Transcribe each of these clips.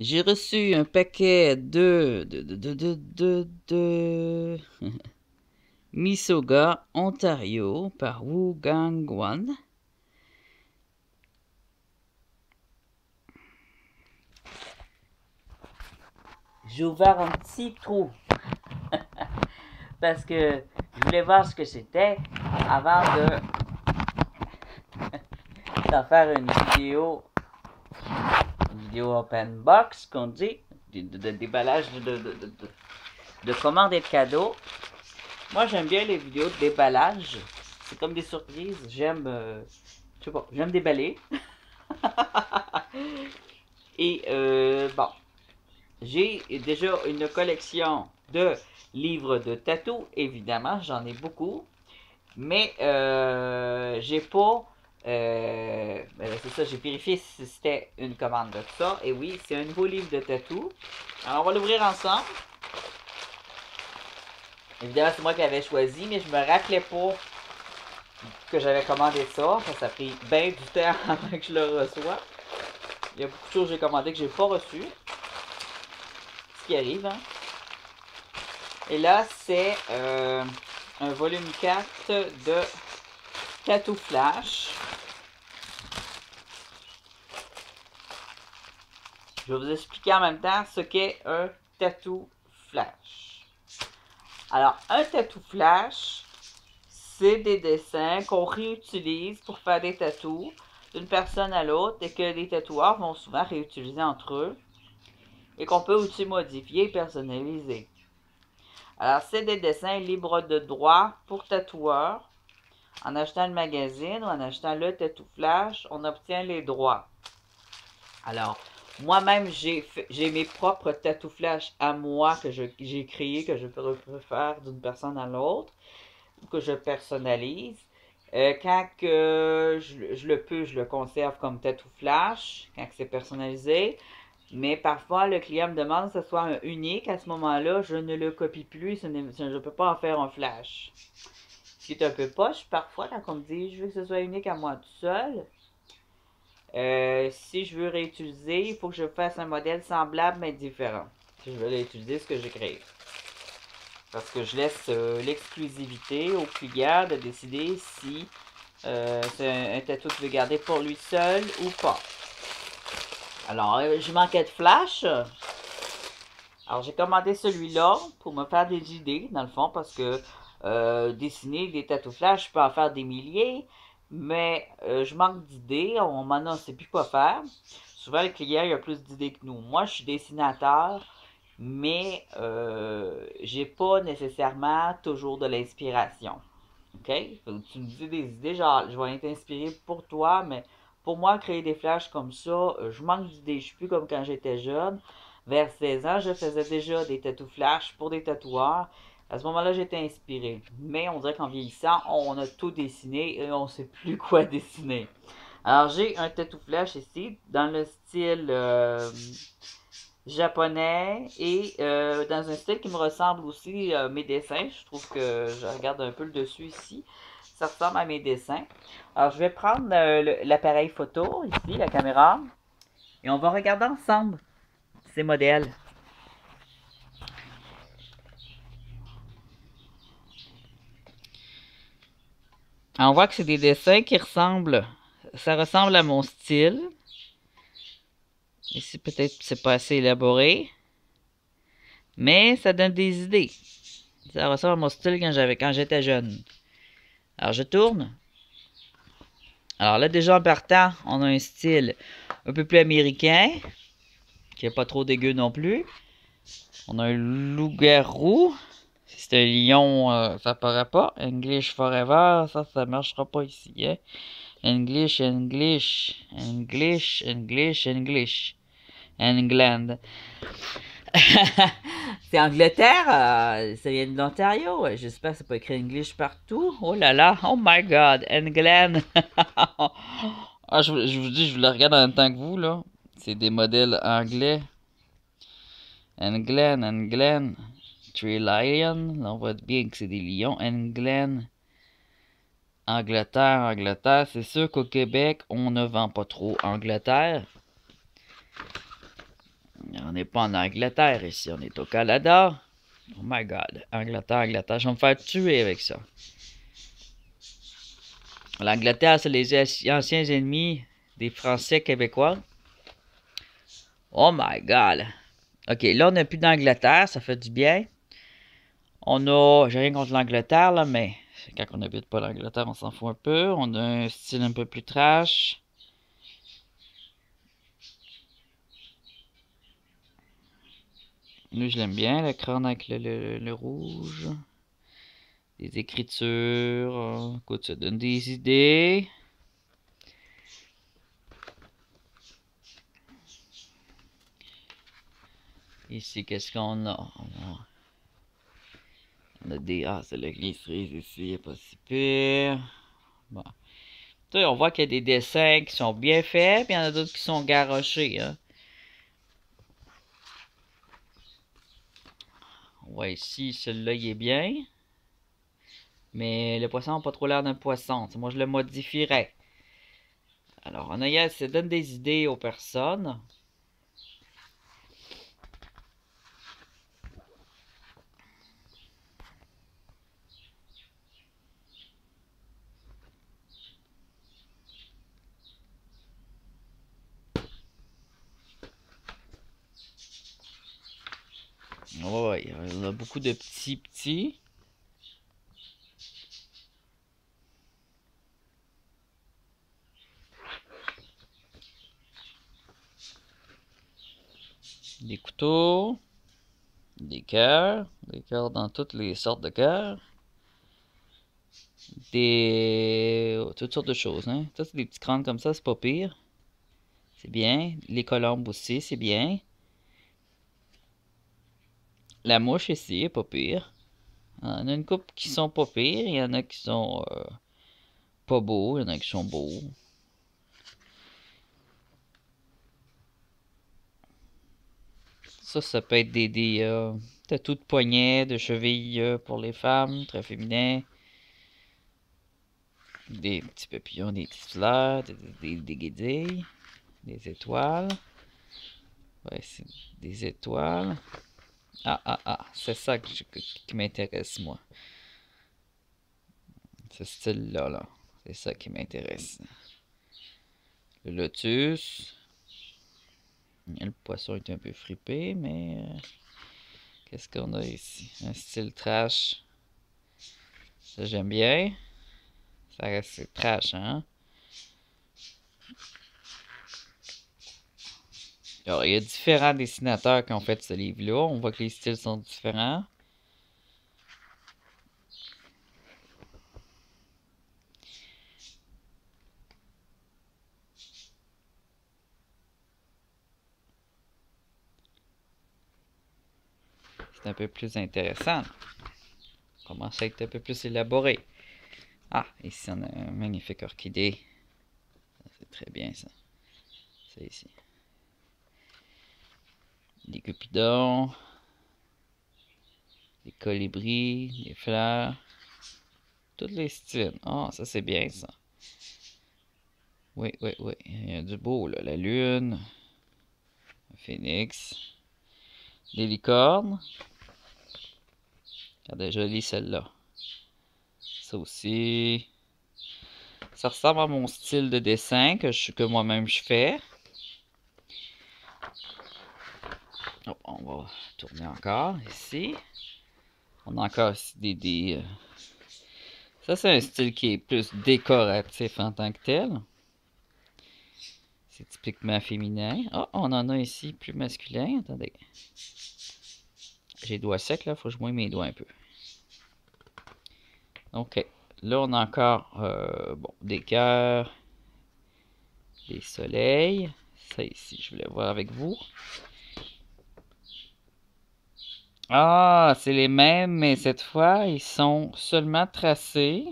J'ai reçu un paquet de Mississauga, Ontario, par Wu Gang Wan. J'ai ouvert un petit trou parce que je voulais voir ce que c'était avant d'en faire une vidéo open box qu'on dit, de déballage de commandes et de cadeaux. Moi, j'aime bien les vidéos de déballage. C'est comme des surprises. J'aime, je sais pas, j'aime déballer. Et bon, j'ai déjà une collection de livres de tatou. Évidemment, j'en ai beaucoup. Mais j'ai pas. C'est ça, j'ai vérifié si c'était une commande de ça. Et oui, c'est un nouveau livre de tatou. Alors, on va l'ouvrir ensemble. Évidemment, c'est moi qui l'avais choisi, mais je me rappelais pas que j'avais commandé ça. Ça a pris bien du temps avant que je le reçois. Il y a beaucoup de choses que j'ai commandées que j'ai pas reçues. Ce qui arrive, hein. Et là, c'est un volume 4 de Tattoo Flash. Je vais vous expliquer en même temps ce qu'est un tattoo flash. Alors, un tattoo flash, c'est des dessins qu'on réutilise pour faire des tatous d'une personne à l'autre et que les tatoueurs vont souvent réutiliser entre eux et qu'on peut aussi modifier et personnaliser. Alors, c'est des dessins libres de droit pour tatoueurs. En achetant le magazine ou en achetant le tattoo flash, on obtient les droits. Alors, moi-même, j'ai mes propres tattoo flash à moi que j'ai créés, que je peux faire d'une personne à l'autre, ou que je personnalise. Quand que je le peux, je le conserve comme tattoo flash, quand c'est personnalisé. Mais parfois, le client me demande que ce soit un unique. À ce moment-là, je ne le copie plus. Je ne peux pas en faire un flash. Ce qui est un peu poche parfois quand on me dit je veux que ce soit unique à moi tout seul. Si je veux réutiliser, il faut que je fasse un modèle semblable mais différent. Si je veux réutiliser ce que j'ai créé. Parce que je laisse l'exclusivité au client de décider si c'est un tatou qu'il veut garder pour lui seul ou pas. Alors, je manquais de flash. Alors, j'ai commandé celui-là pour me faire des idées, dans le fond, parce que dessiner des tatous flash, je peux en faire des milliers, mais je manque d'idées. Maintenant, on ne sait plus quoi faire. Souvent, le client il a plus d'idées que nous. Moi, je suis dessinateur, mais j'ai pas nécessairement toujours de l'inspiration. OK? Tu me dis des idées, genre, je vais être inspiré pour toi, mais pour moi, créer des flashs comme ça, je manque d'idées. Je suis plus comme quand j'étais jeune. Vers 16 ans, je faisais déjà des tatous flash pour des tatoueurs. À ce moment-là, j'étais inspiré. Mais on dirait qu'en vieillissant, on a tout dessiné et on sait plus quoi dessiner. Alors, j'ai un tattoo flash ici, dans le style japonais et dans un style qui me ressemble aussi à mes dessins. Je trouve que je regarde un peu le dessus ici. Ça ressemble à mes dessins. Alors, je vais prendre l'appareil photo, ici, la caméra, et on va regarder ensemble ces modèles. Alors, on voit que c'est des dessins qui ressemblent, ça ressemble à mon style. Ici, peut-être c'est pas assez élaboré, mais ça donne des idées. Ça ressemble à mon style quand j'étais jeune. Alors, je tourne. Alors là, déjà en partant, on a un style un peu plus américain, qui n'est pas trop dégueu non plus. On a un loup-garou. Si c'est un lion, ça paraît pas. English Forever, ça marchera pas ici. Hein? English, English, English, English, English. England. C'est Angleterre, ça vient de l'Ontario. J'espère que c'est pas écrit English partout. Oh là là, oh my god, England. Ah, je vous dis, je le regarde en même temps que vous, là. C'est des modèles anglais. England, England. Tree Lion. Là, on voit bien que c'est des lions. England. Angleterre, Angleterre. C'est sûr qu'au Québec, on ne vend pas trop Angleterre. On n'est pas en Angleterre ici, on est au Canada. Oh my god, Angleterre, je vais me faire tuer avec ça. L'Angleterre, c'est les anciens ennemis des Français québécois. Oh my god. Ok, là on n'a plus d'Angleterre, ça fait du bien. On a, j'ai rien contre l'Angleterre là, mais quand on n'habite pas l'Angleterre, on s'en fout un peu. On a un style un peu plus trash. Nous, je l'aime bien, le crâne avec le rouge. Des écritures. Écoute, ça donne des idées. Ici, qu'est-ce qu'on a? On a des... Ah, c'est le glycérine ici, pas si pire. Bon. Tu sais, on voit qu'il y a des dessins qui sont bien faits, puis il y en a d'autres qui sont garochés, hein. On voit ici, celui-là, il est bien. Mais le poisson n'a pas trop l'air d'un poisson. Moi, je le modifierais. Alors, en ayant, ça donne des idées aux personnes. Ouais, on a beaucoup de petits. Des couteaux. Des cœurs dans toutes les sortes de cœurs. Toutes sortes de choses, hein. Ça, c'est des petits crânes comme ça, c'est pas pire. C'est bien. Les colombes aussi, c'est bien. La mouche ici est pas pire. Il y en a une couple qui sont pas pires. Il y en a qui sont pas beaux. Il y en a qui sont beaux. Ça peut être des tatous de poignets, de chevilles pour les femmes, très féminin. Des petits papillons, des petites fleurs, des guédilles, des étoiles. Ouais, c'est des étoiles. C'est ça qui m'intéresse, moi. Ce style-là, là. C'est ça qui m'intéresse. Le lotus. Le poisson est un peu fripé, mais... qu'est-ce qu'on a ici? Un style trash. Ça, j'aime bien. Ça reste trash, hein? Alors, il y a différents dessinateurs qui ont fait ce livre-là. On voit que les styles sont différents. C'est un peu plus intéressant. On commence à être un peu plus élaboré. Ah, ici on a un magnifique orchidée. C'est très bien ça. C'est ici. Des cupidons. Des colibris. Des fleurs. Tous les styles. Ah, ça c'est bien ça. Oui. Il y a du beau là. La lune. Un phénix. Des licornes. Regardez, jolie celle-là. Ça aussi. Ça ressemble à mon style de dessin que moi-même je fais. Oh, on va tourner encore ici. On a encore ici Ça, c'est un style qui est plus décoratif en tant que tel. C'est typiquement féminin. Oh, on en a ici plus masculin. Attendez. J'ai les doigts secs, là. Faut que je mouille mes doigts un peu. Ok. Là, on a encore des cœurs, des soleils. Ça ici, je voulais voir avec vous. Ah, c'est les mêmes, mais cette fois, ils sont seulement tracés.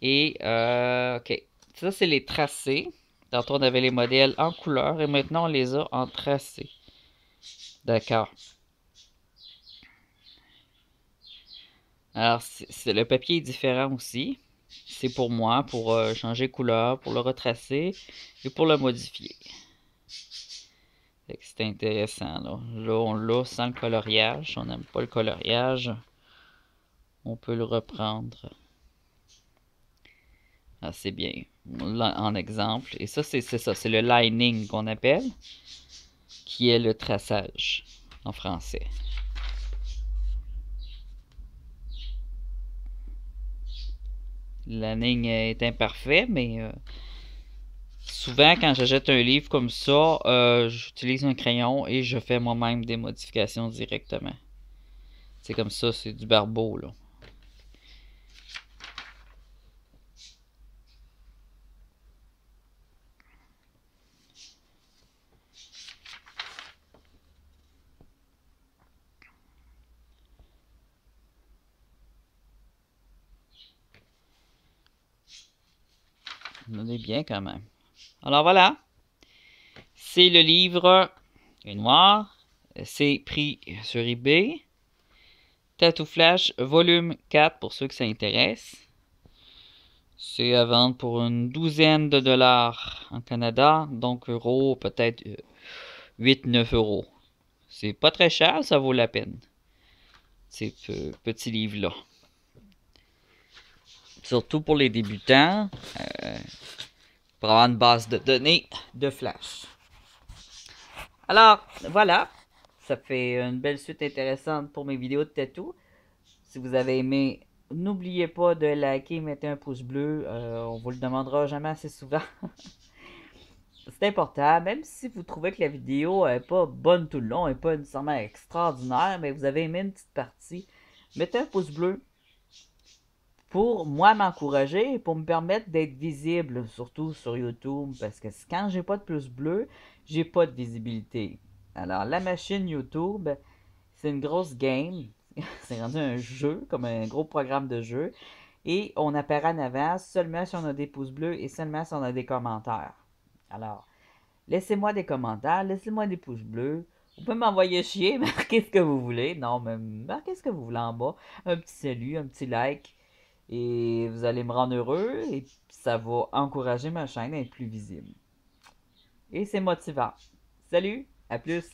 Et, ok. Ça, c'est les tracés. Tantôt, on avait les modèles en couleur et maintenant, on les a en tracés. D'accord. Alors, le papier est différent aussi. c'est pour moi, pour changer couleur, pour le retracer et pour le modifier. C'est intéressant, là. Là, on l'a sans le coloriage. Si on n'aime pas le coloriage, on peut le reprendre. Ah, c'est bien. En exemple. Et ça, c'est ça. C'est le lining qu'on appelle, qui est le traçage en français. La ligne est imparfaite, mais souvent, quand j'achète un livre comme ça, j'utilise un crayon et je fais moi-même des modifications directement. C'est comme ça, c'est du barbeau, là. On est bien quand même. Alors voilà, c'est le livre noir. C'est pris sur eBay. Tattoo Flash volume 4 pour ceux que ça intéresse. C'est à vendre pour une douzaine de dollars en Canada. Donc euros, peut-être 8-9 euros. C'est pas très cher, ça vaut la peine. Ces petits livres-là. Surtout pour les débutants. Pour avoir une base de données de Flash. Alors, voilà. Ça fait une belle suite intéressante pour mes vidéos de tatou. Si vous avez aimé, n'oubliez pas de liker, mettez un pouce bleu. On vous le demandera jamais assez souvent. C'est important, même si vous trouvez que la vidéo n'est pas bonne tout le long, n'est pas nécessairement extraordinaire, mais vous avez aimé une petite partie, mettez un pouce bleu pour moi m'encourager et pour me permettre d'être visible, surtout sur YouTube, parce que quand j'ai pas de pouce bleu, j'ai pas de visibilité. Alors la machine YouTube, c'est une grosse game, c'est rendu un jeu, comme un gros programme de jeu, et on apparaît en avant seulement si on a des pouces bleus et seulement si on a des commentaires. Alors, laissez-moi des commentaires, laissez-moi des pouces bleus. Vous pouvez m'envoyer chier, marquez ce que vous voulez. Non, mais marquez ce que vous voulez en bas. Un petit salut, un petit like. Et vous allez me rendre heureux et ça va encourager ma chaîne à être plus visible. Et c'est motivant. Salut, à plus!